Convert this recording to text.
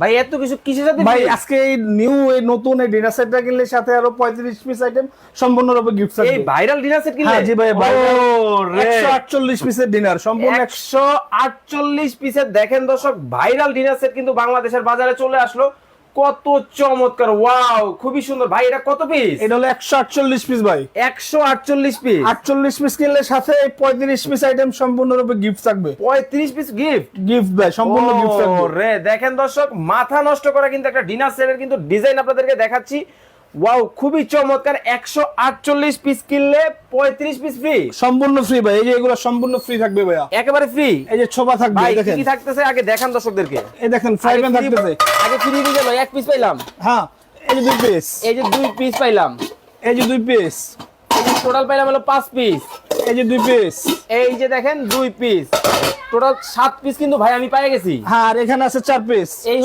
ভাই এত কিছু কিসের সাথে ভাই আজকে এই নিউ এই নতুন এই ডিনার সেটটা কিনলে সাথে আরো 35 পিস আইটেম সম্পূর্ণরূপে গিফট থাকবে। এই ভাইরাল ডিনার সেট কিনলে? হ্যাঁ জি ভাই, রে 148 পিসের ডিনার সম্পূর্ণ 148 পিসের দেখেন দর্শক, ভাইরাল ডিনার সেট কিন্তু বাংলাদেশের বাজারে চলে আসলো। কত চমৎকার, ওয়াও খুবই সুন্দর। ভাই এটা কত পিস? এটা হলো 148 পিস ভাই। 148 পিস। 48 পিস কিনলে সাথে 35 পিস আইটেম সম্পূর্ণরূপে গিফট থাকবে। 35 পিস গিফট। গিফট ভাই, সম্পূর্ণ গিফট থাকবে। রে দেখেন দর্শক, মাথা নষ্ট করা কিন্তু একটা ডিনার সেটের কিন্তু ডিজাইন আপনাদেরকে দেখাচ্ছি। ওয়াও খুবই চমৎকার। 148 পিস কিনলে 35 পিস ফ্রি। সম্পূর্ণ ফ্রি ভাই, এই যে এগুলো সম্পূর্ণ ফ্রি থাকবে ভাইয়া, একেবারে ফ্রি। এই যে ছোপা থাকবে ভাই দেখেন কি থাকতেছে আগে দেখান দর্শকদেরকে। এই দেখেন ফ্রাই প্যান থাকতেছে। আগে ফ্রি দিয়ে গেল, এক পিস পাইলাম। হ্যাঁ এই যে 2 পিস, এই যে 2 পিস পাইলাম। এই যে 2 পিস, এই যে টোটাল পাইলাম হলো 5 পিস। এই যে 2 পিস, এই যে দেখেন 2 পিস, টোটাল 7 পিস কিন্তু ভাই আমি পেয়ে গেছি। হ্যাঁ আর এখানে আছে 4 পিস। এই